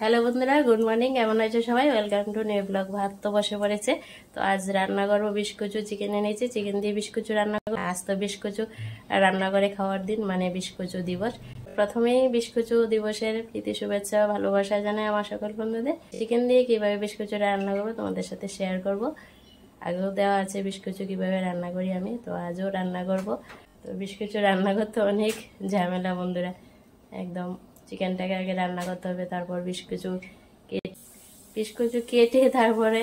Hello বন্ধুরা, good morning. কেমন আছো সবাই? Welcome to new blog. ভাত তো বসে পড়েছে, তো আজ রান্না করবো বিস্কুচু। চিকেন এনেছি, চিকেন দিয়ে বিস্কুচু রান্না করবো। আজ তো বিস্কুচু রান্না করে খাওয়ার দিন, মানে বিস্কুচু দিবস। প্রথমেই বিস্কুচু দিবসের প্রীতি শুভেচ্ছা ভালোবাসা জানাই আমার সকল বন্ধুদের। চিকেন দিয়ে কিভাবে বিস্কুচু রান্না করবো তোমাদের সাথে শেয়ার করব। আগেও দেওয়া আছে বিস্কুচু কিভাবে রান্না করি আমি, তো আজও রান্না করব। তো বিস্কুচু রান্না করতে অনেক ঝামেলা বন্ধুরা, একদম। চিকেনটাকে আগে রান্না করতে হবে, তারপর বিস্কুচু কেটে তারপরে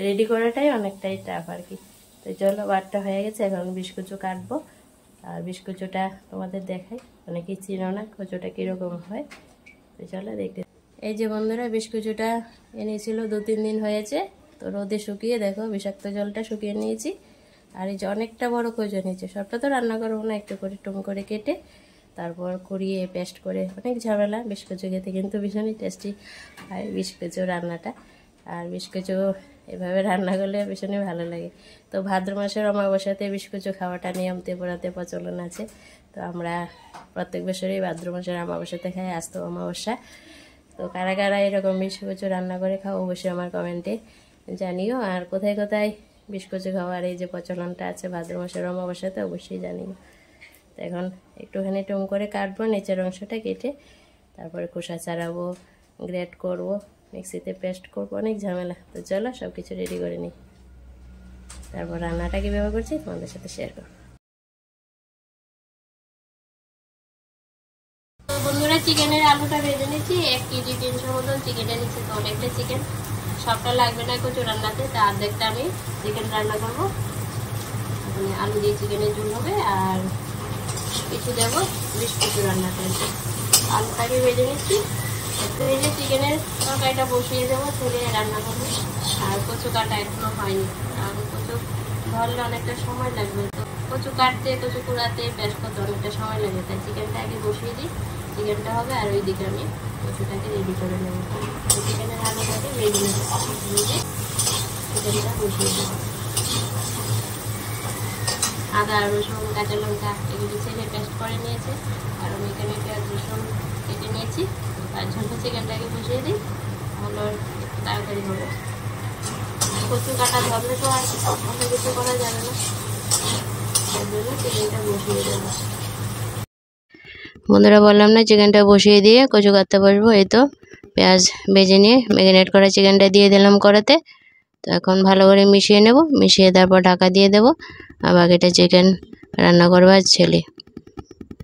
রেডি করাটাই অনেকটাই টাফ আর কি। তো চলো, বাটটা হয়ে গেছে, এখন বিস্কুচু কাটবো। আর বিস্কুচুটা তোমাদের দেখাই, অনেকেই চিনো না কচুটা কীরকম হয়। তো চলো দেখতে। এই যে বন্ধুরা, বিস্কুচুটা এনেছিল 2-3 দিন হয়েছে, তো রোদে শুকিয়ে দেখো বিষাক্ত জলটা শুকিয়ে নিয়েছি। আর এই যে অনেকটা বড় কচু নিয়েছে, সবটা তো রান্না করবো না, একটু করে টুম করে কেটে তারপর কুড়িয়ে পেস্ট করে। অনেক ঝামেলা বিস্কুচু খেতে, কিন্তু ভীষণই টেস্টি হয় বিস্কুচু রান্নাটা। আর বিস্কুচু এভাবে রান্না করলে ভীষণই ভালো লাগে। তো ভাদ্র মাসের অমাবস্যাতে বিস্কুচু খাওয়াটা নিয়ম ত্রিপুরাতে প্রচলন আছে। তো আমরা প্রত্যেক বছরই ভাদ্র মাসের অমাবস্যাতে খাই। আজ তো অমাবস্যা। তো কারা কারা এরকম বিস্কুচু রান্না করে খাও অবশ্যই আমার কমেন্টে জানিও। আর কোথায় কোথায় বিস্কুচু খাওয়ার এই যে প্রচলনটা আছে ভাদ্র মাসের অমাবস্যাতে অবশ্যই জানিও। তো এখন একটুখানি টুম করে কাটবো নিচের অংশটা কেটে, তারপরে খোসা ছাড়াবো, গ্রেট করব, মিক্সিতে পেস্ট করবো, অনেক ঝামেলা। তো চলো সব কিছু রেডি করে নিই, তারপর রান্নাটা কীভাবে করছি তোমাদের সাথে শেয়ার করবো। তো বন্ধুরা, চিকেনের আলুটা ভেজে নিচ্ছি। 1 কেজি 300 মতন চিকেনটা নিচ্ছি, তো অনেকটা চিকেন, সবটা লাগবে না কচু রান্নাতে। তা অর্ধেকটা আমি চিকেন রান্না করবো, মানে আলু দিয়ে চিকেনের ঝোল হবে। আর কিছু দেবো বিস্কুচু রান্নাতে। আলুটাকে ভেজে নিচ্ছি, ভেজে চিকেনের তরকারিটা বসিয়ে দেবো, তুলে রান্না করবো। আর কচু কাটা এখনো হয়নি, আর কচু ধরলে অনেকটা সময় লাগবে। তো কচু কাটতে, কচু কুড়াতে, পেস্ট করতে অনেকটা সময় লাগে, তাই চিকেনটা আগে বসিয়ে দিই। চিকেনটা হবে আর ওই দিকে আমি কচুটাকে রেডি করে নেবো। তো চিকেনের আলুটাকে ভেজে নেবো, ভেজে চিকেনটা বসিয়ে দেবো। আদা রসুন কাঁচা লঙ্কা এগুলো ছেড়ে পেস্ট করে নিয়েছে। আর আমি এখানে পেঁয়াজ রসুন কেটে নিয়েছি। তার জন্য চিকেনটাকে বসিয়ে দিই, ভালো একটু তাড়াতাড়ি হবে। কচু কাটা ধরলে তো আর অন্য কিছু করা যাবে না, তার জন্য চিকেনটা বসিয়ে দেবো। বন্ধুরা, বললাম না চিকেনটা বসিয়ে দিয়ে কচু কাটতে বসবো। এই তো পেঁয়াজ ভেজে নিয়ে ম্যারিনেট করা চিকেনটা দিয়ে দিলাম কড়াতে। তো এখন ভালো করে মিশিয়ে নেব, মিশিয়ে তারপর ঢাকা দিয়ে দেবো। আর বাকিটা চিকেন রান্না করবার ছেলে,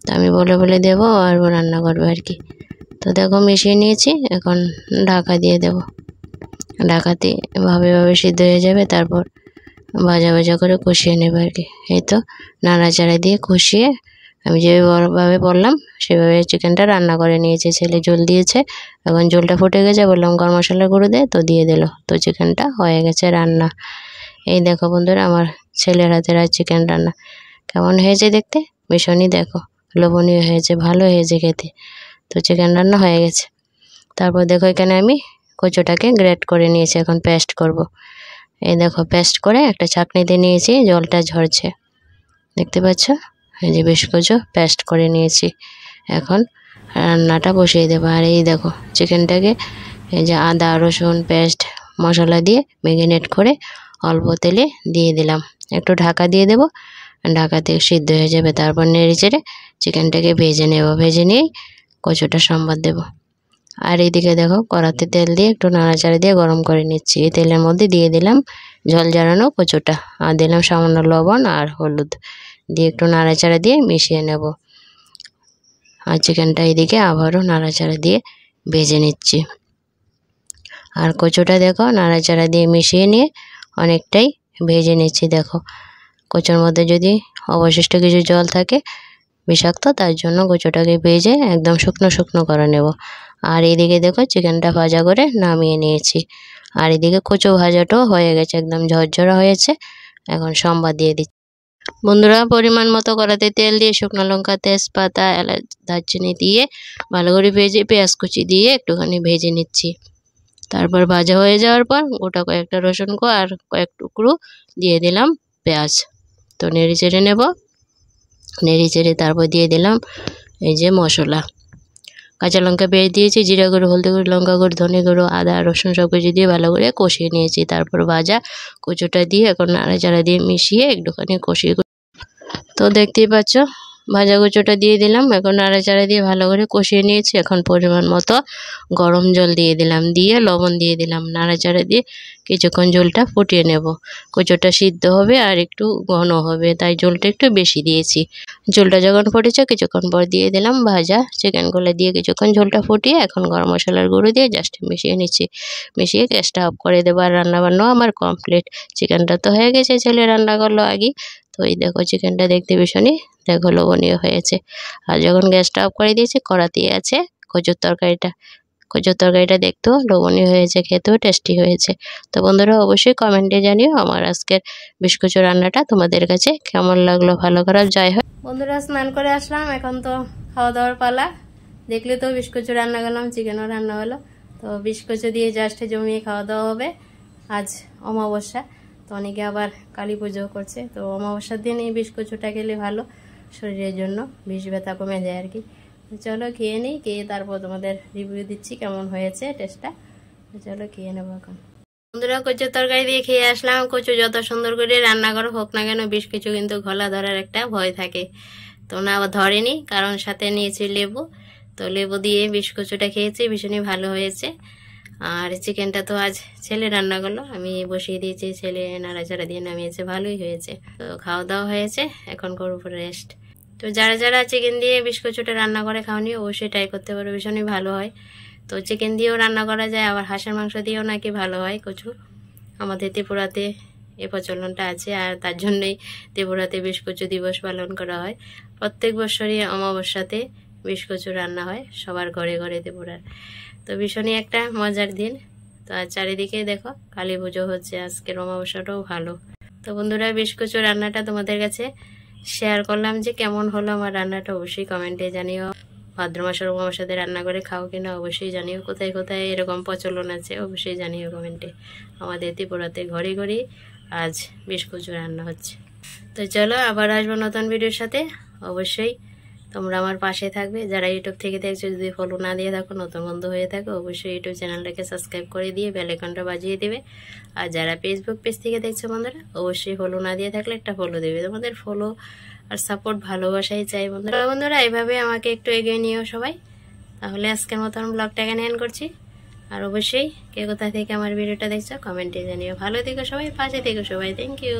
তো আমি বলে বলে দেবো আর রান্না করবে আর কি। তো দেখো মিশিয়ে নিয়েছি, এখন ঢাকা দিয়ে দেব। ঢাকাতে ভাবে সিদ্ধ হয়ে যাবে, তারপর ভাজা ভাজা করে কষিয়ে নেবে আর কি। এই তো নাড়াচাড়া দিয়ে কষিয়ে আমি যেভাবে বললাম সেভাবে চিকেনটা রান্না করে নিয়েছি। ছেলে জল দিয়েছে, এখন জলটা ফুটে গেছে, বললাম গরম মশলা গুঁড়ো দে, তো দিয়ে দিল। তো চিকেনটা হয়ে গেছে রান্না। এই দেখো বন্ধুরা, আমার ছেলের হাতের আর চিকেন রান্না কেমন হয়েছে দেখতে, ভীষণই দেখো লোভনীয় হয়েছে, ভালো হয়েছে খেতে। তো চিকেন রান্না হয়ে গেছে। তারপর দেখো এখানে আমি কচুটাকে গ্রেট করে নিয়েছি, এখন পেস্ট করব। এই দেখো পেস্ট করে একটা চাকনিতে নিয়েছি, জলটা ঝরছে দেখতে পাচ্ছ। এই যে বেশ কচু পেস্ট করে নিয়েছি, এখন রান্নাটা বসিয়ে দেবো। আর এই দেখো চিকেনটাকে এই যে আদা রসুন পেস্ট মশলা দিয়ে ম্যারিনেট করে অল্প তেলে দিয়ে দিলাম, একটু ঢাকা দিয়ে দেবো। ঢাকাতে সিদ্ধ হয়ে যাবে, তারপর নেড়ে চেড়ে চিকেনটাকে ভেজে নেব। ভেজে নিয়েই কচুটা সম্বাদ দেবো। আর এইদিকে দেখো কড়াতে তেল দিয়ে একটু নাড়াচাড়া দিয়ে গরম করে নিচ্ছি। এই তেলের মধ্যে দিয়ে দিলাম জল জ্বালানো কচুটা, আর দিলাম সামান্য লবণ আর হলুদ দিয়ে একটু নাড়াচাড়া দিয়ে মিশিয়ে নেব। আর চিকেনটা এদিকে আবারও নাড়াচাড়া দিয়ে ভেজে নিচ্ছি। আর কচুটা দেখো নাড়াচাড়া দিয়ে মিশিয়ে নিয়ে অনেকটাই ভেজে নিচ্ছি। দেখো কচুর মধ্যে যদি অবশিষ্ট কিছু জল থাকে বিষাক্ত, তার জন্য কচুটাকে ভেজে একদম শুকনো শুকনো করে নেব। আর এদিকে দেখো চিকেনটা ভাজা করে নামিয়ে নিয়েছি। আর এদিকে কচু ভাজাটাও হয়ে গেছে, একদম ঝরঝরা হয়েছে। এখন সম্বাদ দিয়ে দিচ্ছি। বন্ধুরা, পরিমাণ মতো কড়াতে তেল দিয়ে শুকনো লঙ্কা তেজপাতা এলাচ দারচিনি দিয়ে ভালো করে ভেজে পেঁয়াজ কুচি দিয়ে একটুখানি ভেজে নিচ্ছি। তারপর ভাজা হয়ে যাওয়ার পর গোটা কয়েকটা রসুন কো আর কয়েক টুকরো দিয়ে দিলাম পেঁয়াজ। তো নেড়ে চেড়ে নেব, নেড়ে চেড়ে তারপর দিয়ে দিলাম এই যে মশলা। কাঁচা লঙ্কা পেঁয়াজ দিয়েছি, জিরা গুঁড়ো, হলদি গুঁড়ো, লঙ্কা গুঁড়ো, ধনে গুঁড়ো, আদা রসুন সব কিছু দিয়ে ভালো করে কষিয়ে নিয়েছি। তারপর ভাজা কচুটা দিয়ে এখন নাড়াচাড়া দিয়ে মিশিয়ে একটুখানি কষিয়ে, তো দেখতেই পাচ্ছ ভাজা কচুটা দিয়ে দিলাম, এখন নাড়াচাড়া দিয়ে ভালো করে কষিয়ে নিয়েছি। এখন পরিমাণ মতো গরম জল দিয়ে দিলাম, দিয়ে লবণ দিয়ে দিলাম, নাড়াচাড়া দিয়ে কিছুক্ষণ ঝোলটা ফুটিয়ে নেব। কচুটা সিদ্ধ হবে আর একটু ঘন হবে, তাই ঝোলটা একটু বেশি দিয়েছি। ঝোলটা যখন ফুটেছে কিছুক্ষণ পর দিয়ে দিলাম ভাজা চিকেনগুলো দিয়ে কিছুক্ষণ ঝোলটা ফুটিয়ে এখন গরম মশলার গুঁড়ো দিয়ে জাস্ট মিশিয়ে নিচ্ছি। মিশিয়ে গ্যাসটা অফ করে দেবো। আর রান্নাবান্নাও আমার কমপ্লিট। চিকেনটা তো হয়ে গেছে, ছেলে রান্না করলো আগে। তো এই দেখো চিকেনটা দেখতে ভীষণই দেখো লোভনীয় হয়েছে। আর যখন গ্যাসটা অফ করে দিয়েছি, কড়াতেই আছে কচুর তরকারিটা। কচুর তরকারিটা দেখতেও লোভনীয় হয়েছে, খেতেও টেস্টি হয়েছে। তো বন্ধুরা অবশ্যই কমেন্টে জানিও আমার আজকের বিস্কুচু রান্নাটা তোমাদের কাছে কেমন লাগলো। ভালো খারাপ যাই হয়, বন্ধুরা স্নান করে আসলাম, এখন তো খাওয়া দাওয়ার পালা। দেখলে তো বিস্কুচু রান্না করলাম, চিকেনও রান্না হলো। তো বিস্কুচু দিয়ে জাস্ট জমিয়ে খাওয়া দাওয়া হবে। আজ অমাবস্যা, তো অনেকে আবার কালী পুজো করছে। তো অমাবস্যার দিন এই বিস্কুচুটা খেলে ভালো, শরীরের জন্য বিষ ব্যথা কমে যায় আর কি। চলো খেয়ে নিই, খেয়ে তারপর তোমাদের রিভিউ দিচ্ছি কেমন হয়েছে টেস্টটা। চলো খেয়ে নেবো এখন। বন্ধুরা কচুর তরকারি দিয়ে খেয়ে আসলাম। কচু যত সুন্দর করে রান্না করো হোক না কেন, বেশ কিছু কিন্তু গলা ধরার একটা ভয় থাকে। তো না আবার ধরেনি, কারণ সাথে নিয়েছি লেবু। তো লেবু দিয়ে বিষ কচুটা খেয়েছি, ভীষণই ভালো হয়েছে। আর চিকেনটা তো আজ ছেলে রান্না করলো, আমি বসিয়ে দিয়েছি, ছেলে নাড়াচাড়া দিয়ে নামিয়েছে, ভালোই হয়েছে। তো খাওয়া দাওয়া হয়েছে, এখন করবো রেস্ট। তো যারা যারা চিকেন দিয়ে বিষ কচুটা রান্না করে খাওনি অবশ্যই ট্রাই করতে পারো, ভীষণই ভালো হয়। তো চিকেন দিয়েও রান্না করা যায়, আবার হাঁসের মাংস দিয়েও নাকি ভালো হয় কচু। আমাদের ত্রিপুরাতে এ প্রচলনটা আছে, আর তার জন্যই ত্রিপুরাতে বিষ কচু দিবস পালন করা হয়। প্রত্যেক বছরই অমাবস্যাতে বিষ কচু রান্না হয় সবার ঘরে ঘরে ত্রিপুরার। তো ভীষণই একটা মজার দিন। তো আর চারিদিকে দেখো কালী পুজো হচ্ছে, আজকের অমাবস্যাটাও ভালো। তো বন্ধুরা বিষ কচু রান্নাটা তোমাদের কাছে শেয়ার করলাম, যে কেমন হলো আমার রান্নাটা অবশ্যই কমেন্টে জানিও। ভাদ্র মাসের অমাবস্যাতে রান্না করে খাও কিনা অবশ্যই জানিও। কোথায় কোথায় এরকম প্রচলন আছে অবশ্যই জানিও কমেন্টে। আমাদের ত্রিপুরাতে ঘরে ঘরে আজ বিষ কচু রান্না হচ্ছে। তো চলো আবার আসবো নতুন ভিডিওর সাথে। অবশ্যই তোমরা আমার পাশে থাকবে। যারা ইউটিউব থেকে দেখছো, যদি ফলো না দিয়ে থাকো, নতুন বন্ধু হয়ে থাকো, অবশ্যই ইউটিউব চ্যানেলটাকে সাবস্ক্রাইব করে দিয়ে বেল আইকনটা বাজিয়ে দেবে। আর যারা ফেসবুক পেজ থেকে দেখছো বন্ধুরা, অবশ্যই ফলো না দিয়ে থাকলে একটা ফলো দেবে। তোমাদের ফলো আর সাপোর্ট ভালোবাসাই চাই বন্ধুরা। বন্ধুরা এইভাবে আমাকে একটু এগিয়ে নিও সবাই। তাহলে আজকের মতন ব্লগটা এখানে এন্ড করছি। আর অবশ্যই কে কোথা থেকে আমার ভিডিওটা দেখছো কমেন্টে জানিও। ভালো থেকো সবাই, পাশে থেকো সবাই। Thank you.